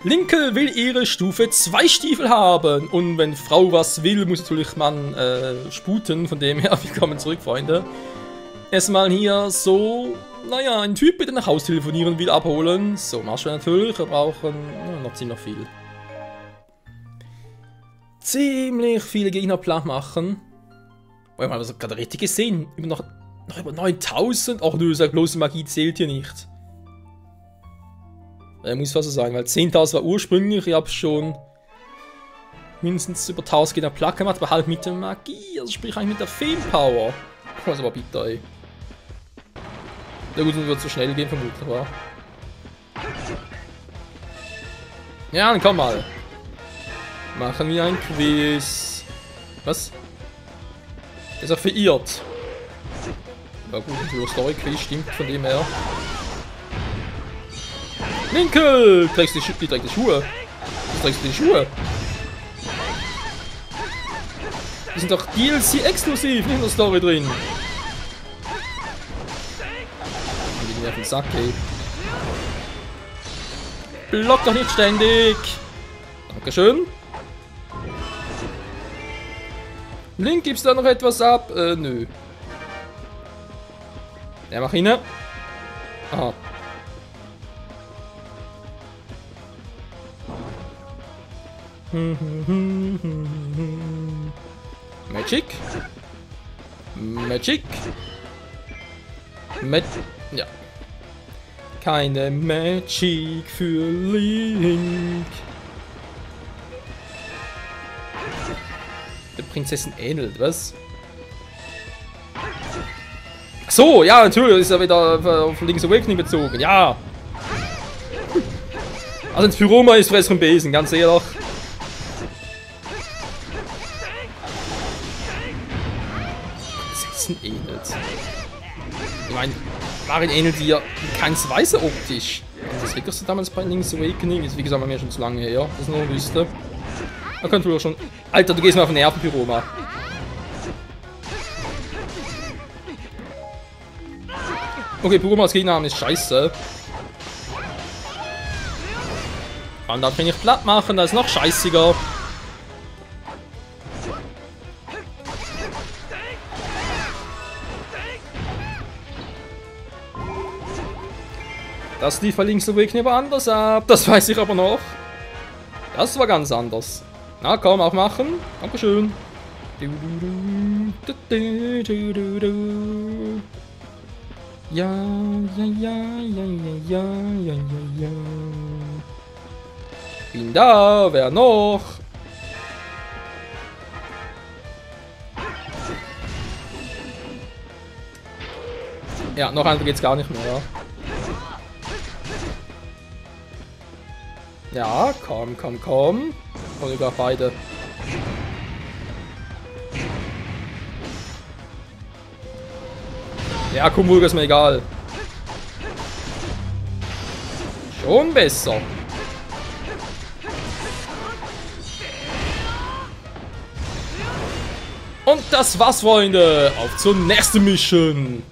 Linke will ihre Stufe 2 Stiefel haben. Und wenn Frau was will, muss natürlich man sputen. Von dem her, willkommen zurück, Freunde. Erstmal hier so, naja, ein Typ, der nach Haus telefonieren will, abholen. So, Marschall natürlich. Wir brauchen noch ziemlich viel. Ziemlich viele Gegner platt machen. Oh, ich habe das gerade richtig gesehen. Noch über 9000. Ach nö, sag bloß, die Magie zählt hier nicht. Muss fast so sein, weil 10.000 war ursprünglich. Ich habe schon mindestens über 1000 Gegner platt gemacht, aber halt mit der Magie. Also sprich eigentlich mit der Feenpower. Was aber bitter, ey. Ja gut, dann wird es so schnell gehen, vermutlich, wa? Ja, dann komm mal. Machen wir ein Quiz. Was? Der ist auch verirrt. Ja gut, ein Story-Quiz stimmt von dem her. Linke! Die trägt die Schuhe. Du trägst die Schuhe. Die sind doch DLC-exklusiv, nicht in der Story drin. Die gehen mir auf den Sack, ey. Block doch nicht ständig. Dankeschön. Link, gibt's da noch etwas ab? Nö. Ja, mach ihn. Aha. Magic. Magic. Ja. Keine Magic für Link. Der Prinzessin ähnelt, was? Ach so, ja, natürlich, ist ja wieder auf Link's Awakening bezogen, ja. Also ins Pyroma ist Fress vom Besen, ganz ehrlich. Prinzessin ähnelt. Ich meine, Marin ähnelt die ja keins Weise optisch. Das wirklich so damals bei Link's Awakening ist, wie gesagt, mir schon zu lange her, das nur wüsste. Da könnte wohl schon. Alter, du gehst mir auf den Nerven, Pyroma. Okay, Pyromas Gegner ist scheiße. Und da kann ich platt machen, das ist noch scheißiger. Das lief bei Link's Awakening aber anders ab. Das weiß ich aber noch. Das war ganz anders. Na komm, auch machen. Dankeschön. Ja, ja, ja, ja, ja, ja, ja, ja. Bin da, wer noch? Ja, noch einer geht's gar nicht mehr. Ja, komm, komm, komm. Oder gar beide. Ja, Kumulga ist mir egal. Schon besser. Und das war's, Freunde. Auf zur nächsten Mission.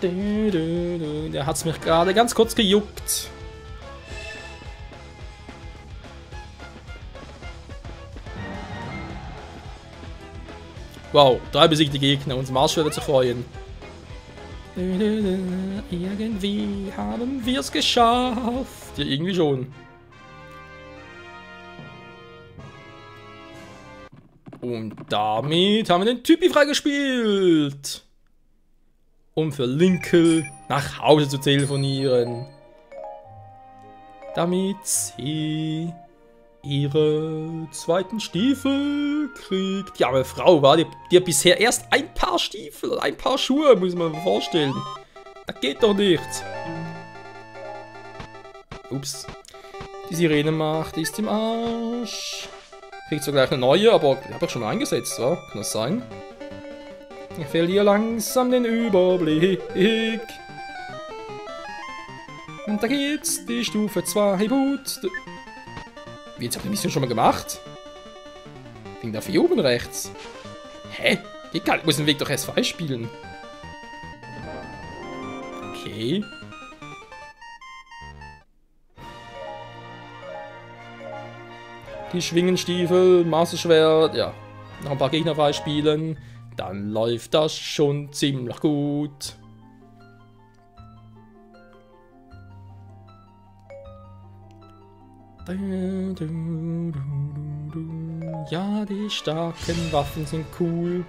Der hat's mich gerade ganz kurz gejuckt. Wow, 3 besiegte Gegner, uns Marsch wird sich freuen. Irgendwie haben wir es geschafft. Ja, irgendwie schon. Und damit haben wir den Typi freigespielt. Um für Linke nach Hause zu telefonieren. Damit sie ihre zweiten Stiefel kriegt. Die arme Frau, war die hat bisher erst ein Paar Stiefel, ein Paar Schuhe, muss man sich vorstellen. Das geht doch nicht. Ups. Die Sirenenmacht ist im Arsch. Kriegt zwar gleich eine neue, aber die habe ich schon eingesetzt, wa? Kann das sein? Ich verliere langsam den Überblick. Und da geht's, die Stufe 2 Boot. Wie, jetzt habt ihr die Mission schon mal gemacht? Ding da hier oben rechts. Hä? Geht gar nicht, ich muss den Weg doch erst freispielen. Okay. die Schwingenstiefel, Masterschwert, ja, noch ein paar Gegner freispielen, dann läuft das schon ziemlich gut. Ja, die starken Waffen sind cool.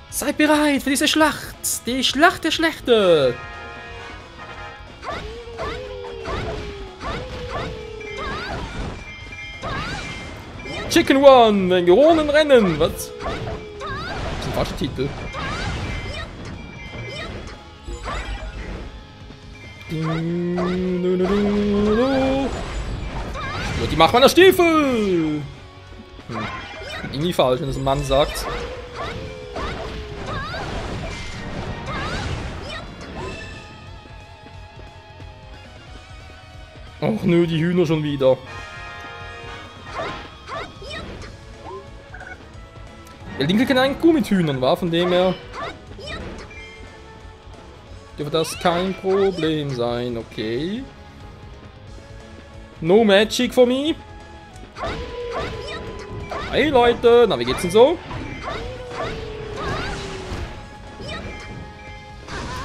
Seid bereit für diese Schlacht! Die Schlacht der Schlechte! Chicken One, wenn Geronen rennen! Was? Das ist ein falscher Titel. Die macht meiner Stiefel! Irgendwie falsch, wenn das ein Mann sagt. Och nö, die Hühner schon wieder. Der Linke kann eigentlich gut mit Hühnern, war von dem her. Dürfte das kein Problem sein, okay. No magic for me. Hey Leute, na wie geht's denn so?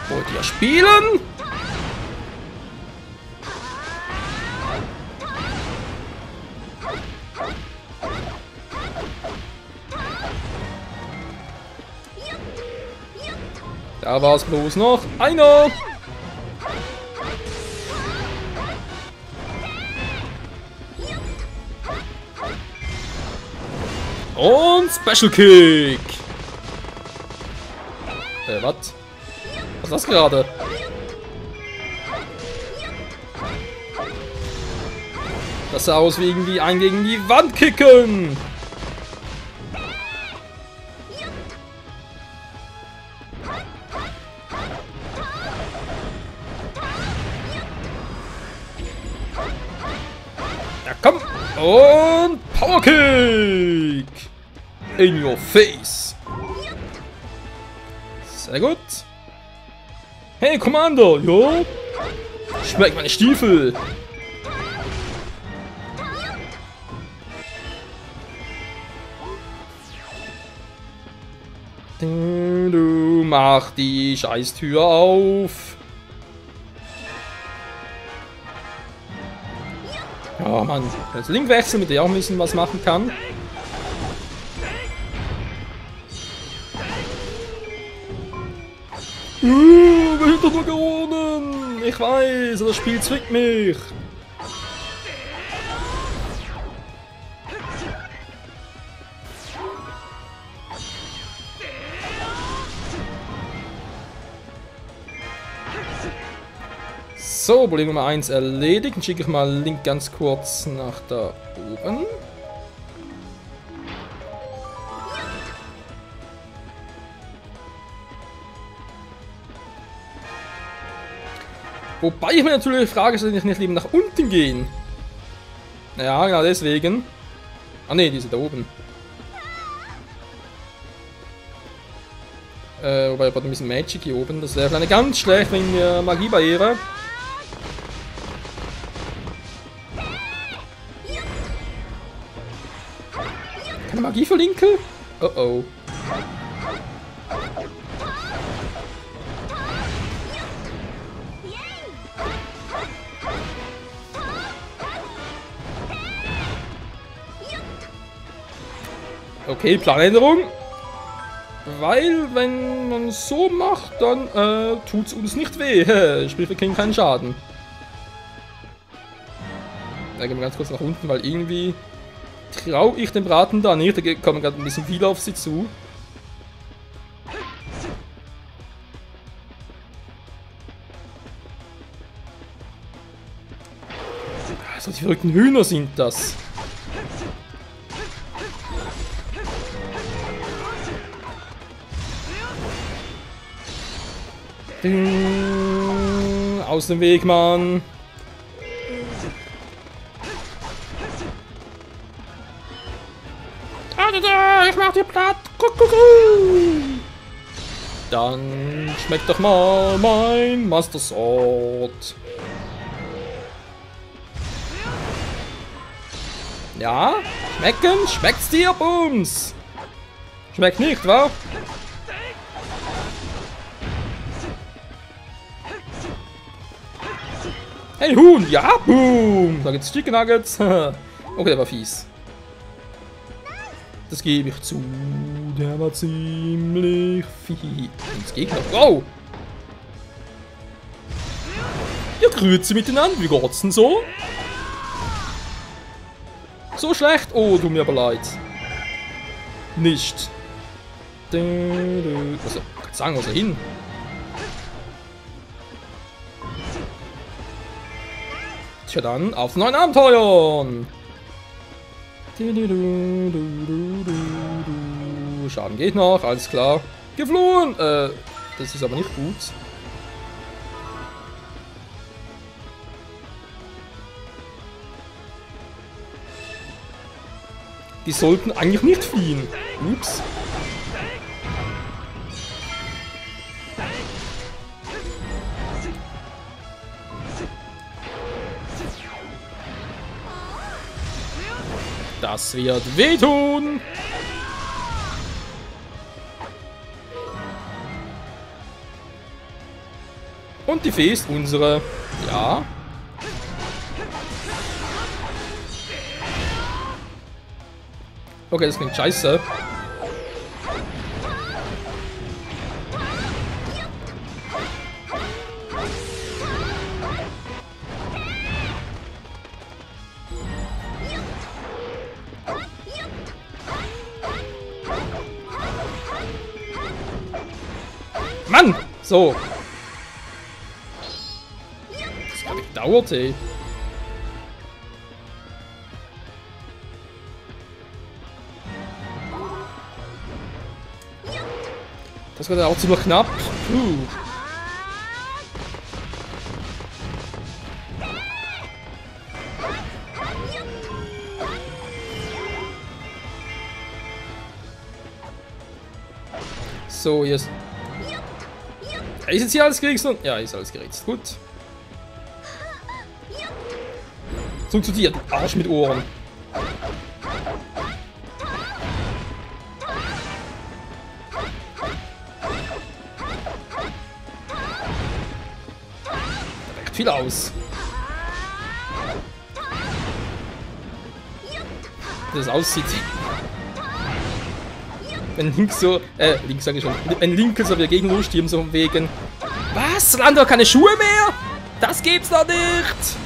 Wollt ihr spielen? Da war es bloß noch einer. Und Special Kick. Was? Was ist das gerade? Das sah aus wie irgendwie ein gegen die Wand kicken. Ja, komm. Und Power Kick. In your face. Sehr gut. Hey, Commander. Jo. Schmeckt meine Stiefel. Du mach die Scheißtür auf. Ja, Mann. Jetzt Link wechseln, mit der auch ein bisschen was machen kann. Wir sind doch nur gewonnen. Ich weiß, das Spiel zwickt mich. So, Problem Nummer 1 erledigt. Dann schicke ich mal Link ganz kurz nach da oben. Wobei ich mir natürlich frage, soll ich nicht lieber nach unten gehen? Ja, genau deswegen. Ah ne, die sind da oben. Wobei ich brauche ein bisschen Magic hier oben. Das wäre vielleicht ganz schlecht wegen der Magiebarriere. Keine Magie für Linke? Oh oh. Okay, Planänderung. Weil, wenn man es so macht, dann tut es uns nicht weh. Sprich, wir kriegen keinen Schaden. Da gehen wir ganz kurz nach unten, weil irgendwie traue ich dem Braten da nicht. Da kommen gerade ein bisschen viel auf sie zu. Also die verrückten Hühner sind das. Aus dem Weg, Mann. Ich mach dir platt. Dann schmeckt doch mal mein Master Sword. Ja, schmecken? Schmeckt's dir, Bums? Schmeckt nicht, wa? Hey, Huhn! Ja, boom! Da gibt's Chicken Nuggets. Okay, der war fies. Das gebe ich zu. Der war ziemlich fies. Ins Gegner. Wow! Ihr grüßt miteinander. Wie geht's denn so? So schlecht? Oh, tut mir aber leid. Nicht. Also, sagen wir so hin. Tja dann, auf neuen Abenteuern! Schaden geht noch, alles klar. Geflohen! Das ist aber nicht gut. Die sollten eigentlich nicht fliehen. Ups. Das wird wehtun. Und die Fee ist unsere. Ja. Okay, das klingt scheiße. Mann! So. Das hat gedauert, ey. Das wird auch ziemlich knapp. So, jetzt. Ist jetzt hier alles geregelt? Ja, ist alles geregelt. Gut. Zurück zu dir, du Arsch mit Ohren. Da reicht viel aus. Wie das aussieht. Wenn Link so, Link sage ich schon, wenn Link so wieder gegen losstürmt, so von wegen. Was? Lando hat keine Schuhe mehr? Das gibt's doch nicht!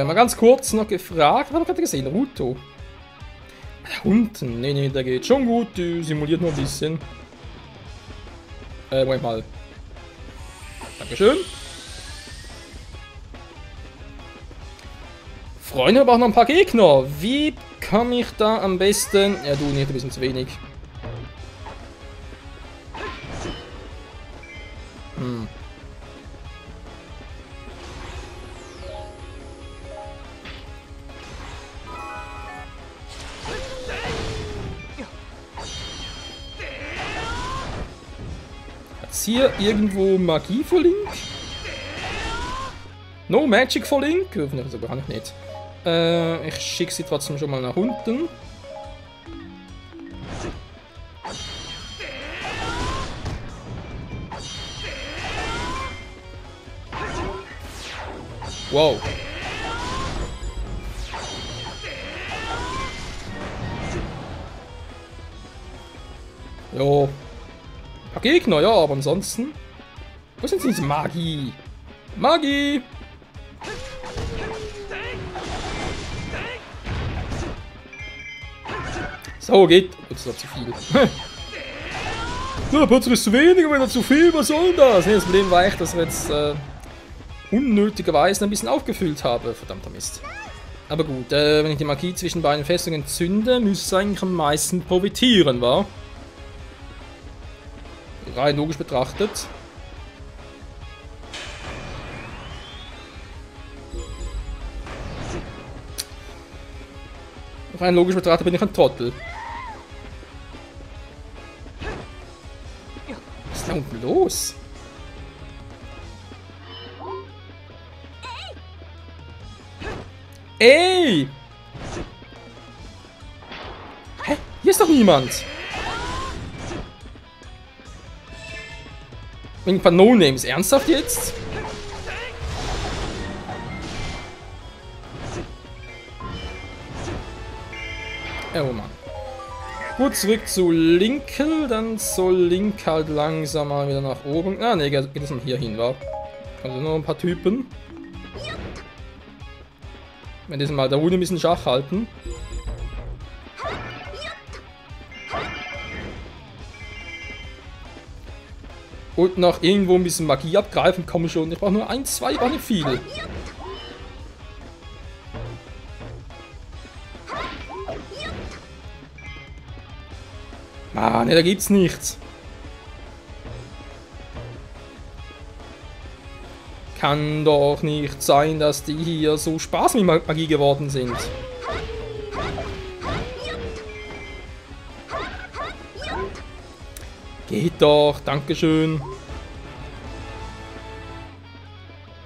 Mal ganz kurz noch gefragt, was habe ich gerade gesehen? Ruto. Unten? Nee, der geht schon gut, die simuliert nur ein bisschen. Moment mal. Dankeschön. Freunde, aber auch noch ein paar Gegner. Wie kann ich da am besten... Ja, du nicht, ein bisschen zu wenig. Hier irgendwo Magie für Link? No Magic for Link? Also gar nicht. Ich schicke sie trotzdem schon mal nach unten. Wow. Jo. Ein paar Gegner, ja, aber ansonsten. Wo sind diese Magie? Magie! So, geht. Das ist doch zu viel. Ja, plötzlich ist zu wenig, aber zu viel, was soll das? Nee, das Problem war echt, dass wir jetzt unnötigerweise ein bisschen aufgefüllt haben. Verdammter Mist. Aber gut, wenn ich die Magie zwischen beiden Festungen zünde, müsste es eigentlich am meisten profitieren, wa? Rein logisch betrachtet. Rein logisch betrachtet bin ich ein Trottel. Was ist da unten los? Ey! Hä? Hier ist doch niemand! Wegen ein paar No-Names. Ernsthaft jetzt? Oh Mann. Gut, zurück zu Linkel. Dann soll Link halt langsam mal wieder nach oben. Ah, ne, geht es mal hier hin, wa? Also noch ein paar Typen. Wenn die mal da unten ein bisschen Schach halten. Und noch irgendwo ein bisschen Magie abgreifen, komme schon. Ich brauche nur 1, 2, war nicht viel. Mann, da gibt's nichts. Kann doch nicht sein, dass die hier so Spaß mit Magie geworden sind. Geht doch, dankeschön.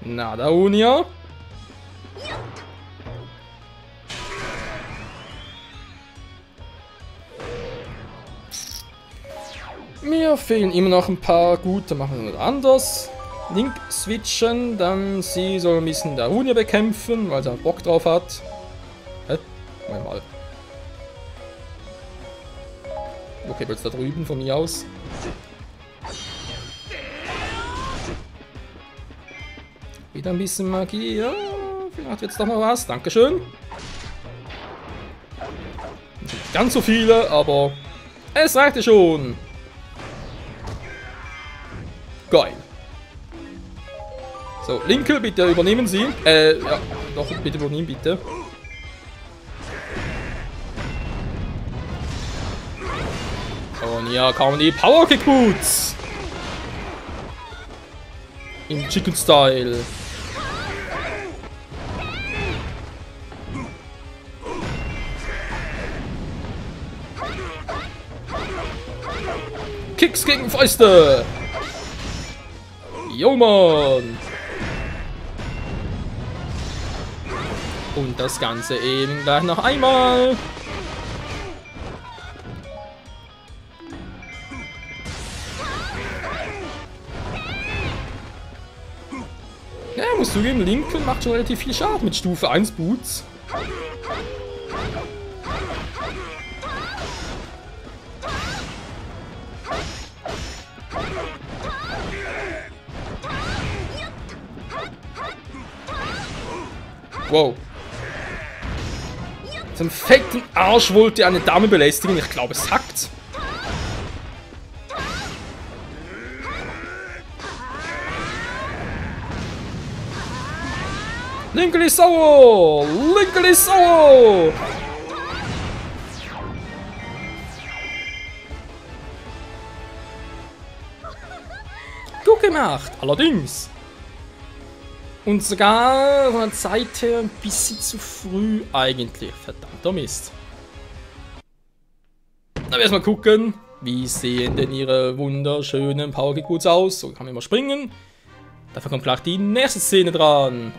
Na, da Unia. Mir fehlen immer noch ein paar. Gut, dann machen wir was anderes. Link switchen, dann sie soll ein bisschen der Unia bekämpfen, weil sie Bock drauf hat. Hä? Moment mal. Okay, jetzt da drüben von mir aus. Wieder ein bisschen Magie. Ja, vielleicht jetzt doch mal was. Dankeschön. Nicht ganz so viele, aber es reichte schon. Geil. So, Linke, bitte übernehmen Sie. Ja, doch, bitte übernehmen, bitte. Und hier kommen die Power Kick Boots. Im Chicken Style. Kicks gegen Fäuste. Jo, Mann. Und das Ganze eben gleich noch einmal. Ja, musst zugeben, Lincoln macht schon relativ viel Schaden mit Stufe 1 Boots. Wow. Zum fetten Arsch wollte eine Dame belästigen. Ich glaube, es hackt. Lincoln ist sauer! Lincoln ist sauer! Gut gemacht, allerdings. Und sogar von der Zeit her ein bisschen zu früh eigentlich. Verdammter Mist. Dann werden wir erstmal gucken, wie sehen denn ihre wunderschönen Power Kick Boots aus. So kann man immer springen. Dafür kommt gleich die nächste Szene dran.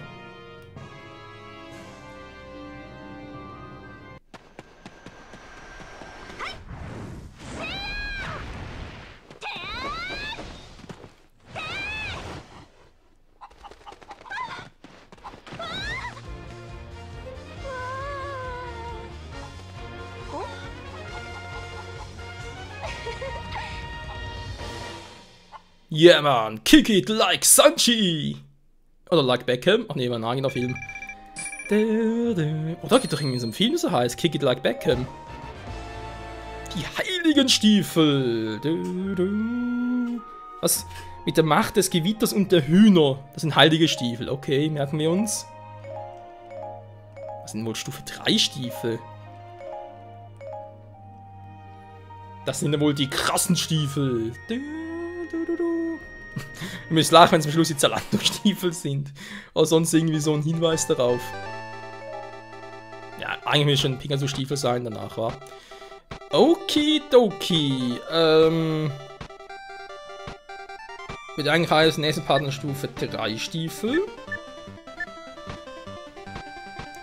Yeah, man, kick it like Sanchi! Oder like Beckham. Ach nee, war ein eigener Film. Oh, da gibt doch irgendwie so ein Film, so heißt Kick it like Beckham. Die heiligen Stiefel. Was? Mit der Macht des Gewitters und der Hühner. Das sind heilige Stiefel. Okay, merken wir uns. Was sind wohl Stufe 3 Stiefel? Das sind ja wohl die krassen Stiefel. Ihr müsst lachen, wenn es am Schluss die Zalando-Stiefel sind. Oder sonst irgendwie so ein Hinweis darauf. Ja, Eigentlich müssen schon Pegasus-Stiefel sein danach, wa? Okidoki. Wird eigentlich heißen, nächste Partnerstufe 3 Stiefel.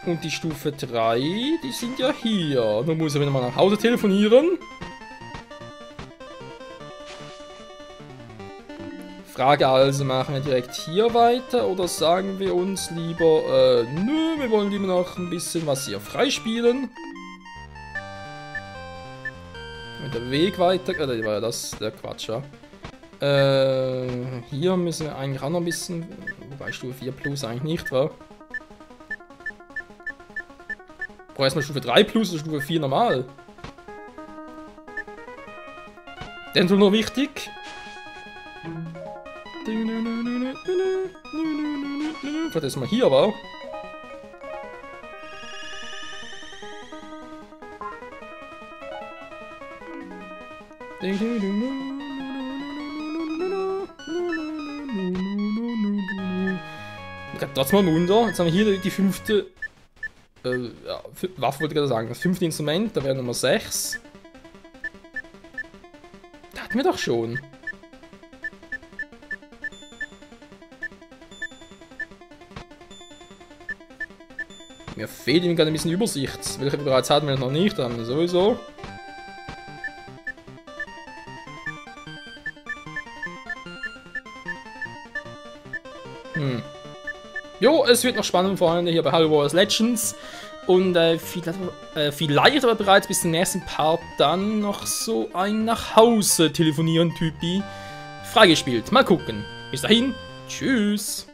Und die Stufe 3, die sind ja hier. Nun muss er wieder mal nach Hause telefonieren. Frage also, machen wir direkt hier weiter oder sagen wir uns lieber, nö, wir wollen lieber noch ein bisschen was hier freispielen. Mit der Weg weiter, war ja das der Quatsch, ja. Hier müssen wir eigentlich auch noch ein bisschen, wobei Stufe 4 Plus eigentlich nicht, wa? Brauche erstmal Stufe 3 Plus oder Stufe 4 normal. Denn so noch wichtig. Vielleicht erstmal hier, aber. Das mal runter. Jetzt haben wir hier die 5. Ja, Waffe wollte ich gerade sagen. Das 5. Instrument, da wäre Nummer 6. Da hatten wir doch schon. Mir fehlt ihm gerade ein bisschen Übersicht. Welche wir bereits hatten wir noch nicht, da haben wir sowieso. Jo, es wird noch spannend, Freunde, hier bei Halo Wars Legends. Und vielleicht aber bereits bis zum nächsten Part dann noch so ein Nachhause telefonieren Typi freigespielt. Mal gucken. Bis dahin, tschüss.